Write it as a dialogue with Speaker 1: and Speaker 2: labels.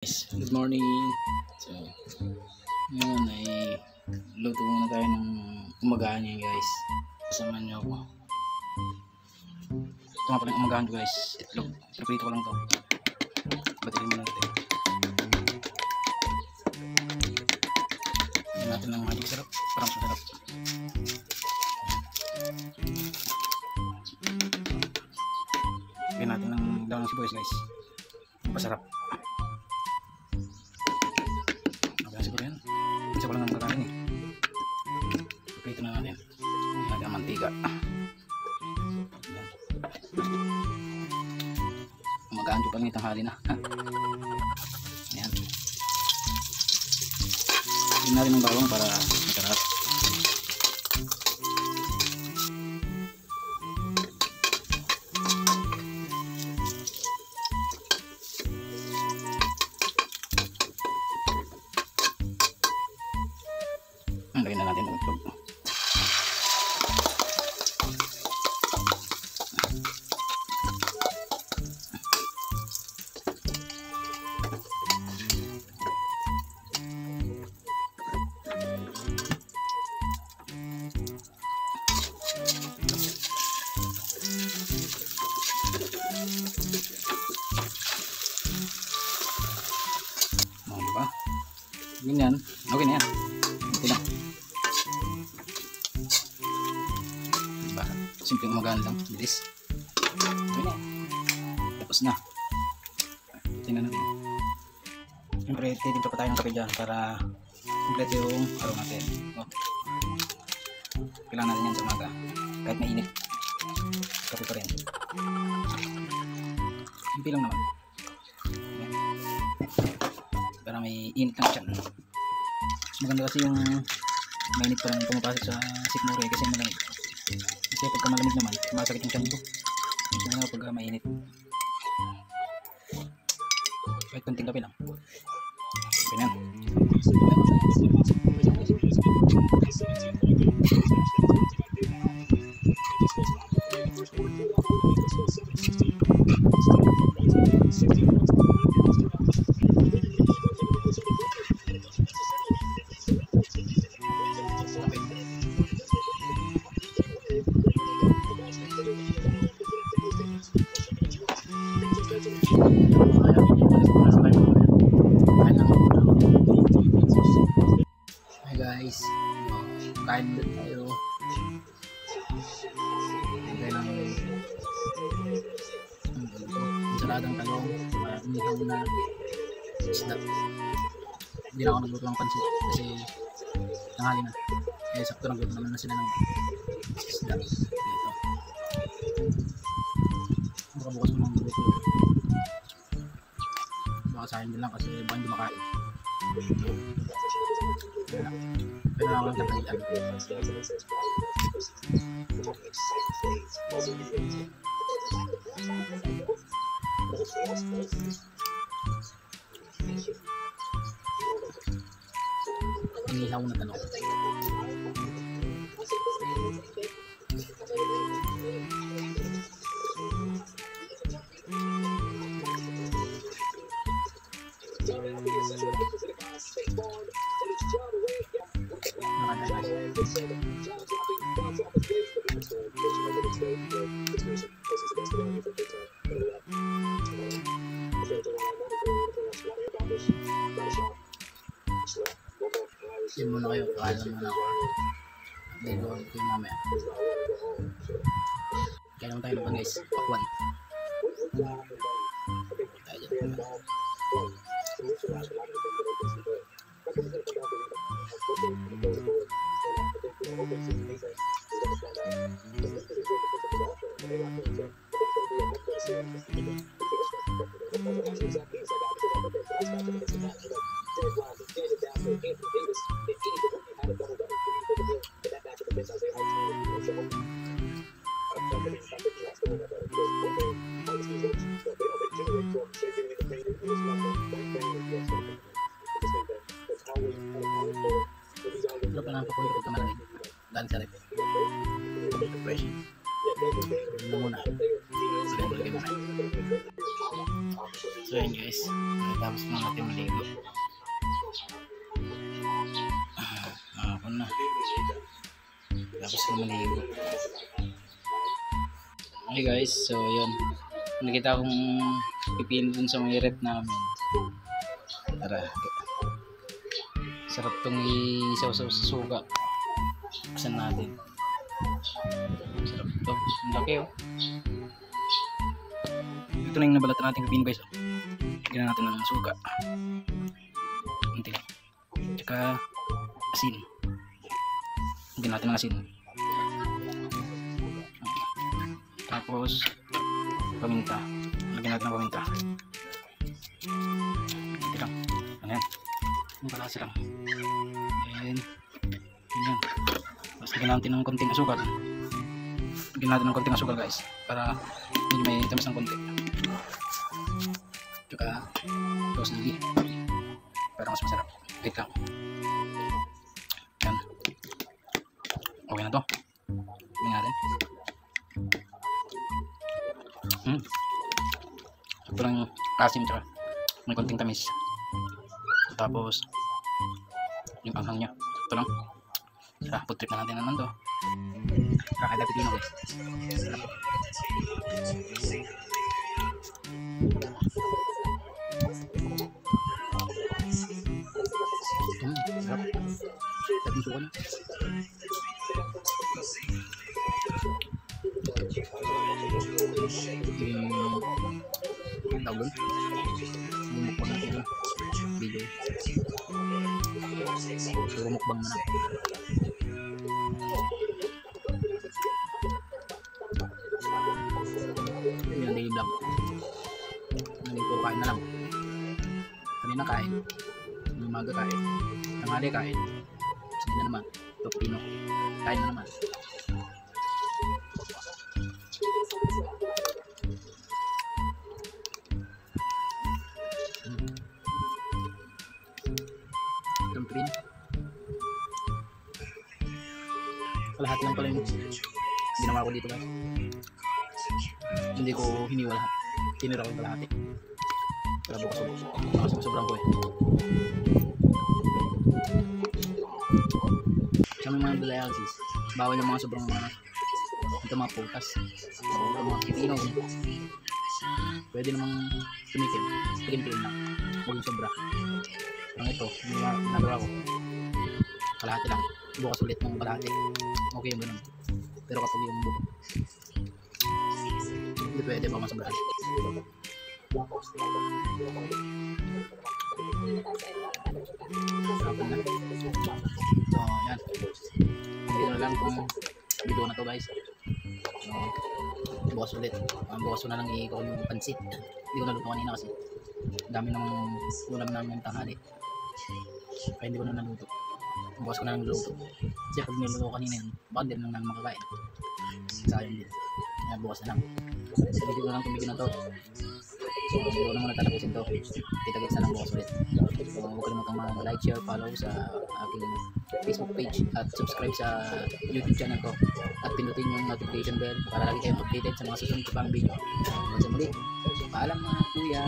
Speaker 1: Good morning. So, ngayon ay luto muna tayo ng umagahan niya guys. Kasama niyo ako. Ito nga pala yung umagahan ko guys. Itlog. Prito ko lang ito. Batilin mo lang ito. Hindi natin ng magic sarap. Parang sarap. Bigyan natin ng daw ng sibuyas guys. Pasarap. Siguro yan. Isa ko lang ang kakain eh. Prito na natin. Lagyan ng mantika. Umagaan ko pa ng tanghali na. Ayan. Hindi na rin ng bawang para masarap. Lagyan na natin ng itlog. Diba? Ganyan. Okay na yan. Okay na. Simpleng umagaan lang, bilis. Okay na. Tapos na. Tingnan natin. Siyempre, titimpla pa tayo ng kape dyan para kompleto yung araw natin. Kailangan natin yan sa umaga. Kahit mainit. Kape pa rin. Simple lang naman. Ayan. Para may init lang siya. Mas maganda kasi yung mainit pa lang pumapasok sa sikmura kasi malamig. Kasi pagka malamig naman, masakit yung tiyan ko. Kasi nga pagka mainit. Kahit kunting kape lang. Ganyan. Hi guys, kain ulit tayo. Kaya lang ensaladang talong, inihaw na isda. Hindi na ako nagluto ng pansit kasi tanghali na. Kaya sakto nagluto naman na sila ng isda. Dito. Bukas mo ng luto. Baka sa akin din lang kasi baka hindi makain. Pero ako lang tatalian. Inihaw na talong. Sige muna kayo, kakain lang muna ako. Hindi ko yung mamaya. Kaya naman tayo naman guys, pakwan. Tayo dyan. Ito pa lang pakuwi ko ito malamig. Dahil sa rep. Fresh. Ito muna. Sige, balik muna. So yun guys, tapos na natin maligo. Ako na. Tapos na maligo. Okay guys, so yun. Nakita kong pipino dun sa may rep namin. Tara. Sarap tong isaw-saw sa suga. Buksan natin. Sarap to. Ang laki oh. Ito na yung nabalatan natin pipino guys. Lagyan natin ng suga. Kunti. Tsaka asin. Lagyan natin ng asin. Tapos paminta. Lagyan natin ng paminta. Ito lang. Ayan. Ang palasa lang. Ayan. Ayan. Tapos lagyan natin ng konting asukal. Lagyan natin ng konting asukal guys. Para hindi may tamis ng konti. Tsaka ito sili. Para mas masarap. Wait lang. Ayan. Okay na to. Tingnan natin. Ito lang yung asim tsaka may konting tamis. Tapos yung anghang nya. Ito lang. Tara, food trip na natin naman to. Kakada pipino guys. Sarap. Sarap. Sarap yung suka niya. Yung tawag doon. Yung mukbang natin yung video. Puro mukbang na lang. Yun yung daily vlog. Hindi puro kain na lang. Kanina kain. Umaga kain. Tanghali kain. Sige na naman. Pipino. Kain na naman. Lahat lang pala yung ginawa ko dito guys. Hindi ko hiniwa lahat. Tinira ko yung kalahati. Para bukas sobrang ko eh. Sa mga dialysis, bawal yung mga sobrang mga ito mga putas. Ito mga pipino. Pwede namang tumikim. Tikim-tikim lang. Huwag yung sobra. Ang ito, nagawa ko. Kalahati lang. Bukas ulit ng kalahati. Okay yung ganun. Pero kapag yung buko, hindi pwede pa masobrahan. Tapos na. So, yan. Dito na lang kung video na to guys. So, bukas ulit. Bukas ko na lang i-call yung pansit. Hindi ko naluto kanina kasi dami namang ulam namin tanghali. Kaya hindi ko na naluto. Bukas ko na lang luto. Kasi pag niluto kanina yun, baka din lang namin makakain. Sayang din. Kaya bukas na lang. So, video na lang itong video na to. So, hindi ko naman natatapusin to. Kita-kits na lang bukas ulit. So, huwag kalimutang mag-like, share, follow sa aking Facebook page at subscribe sa YouTube channel ko. At pinutin yung notification bell para lagi kayong updated sa mga susunod ko pang video. Hanggang sa muli. Paalam mga kuya.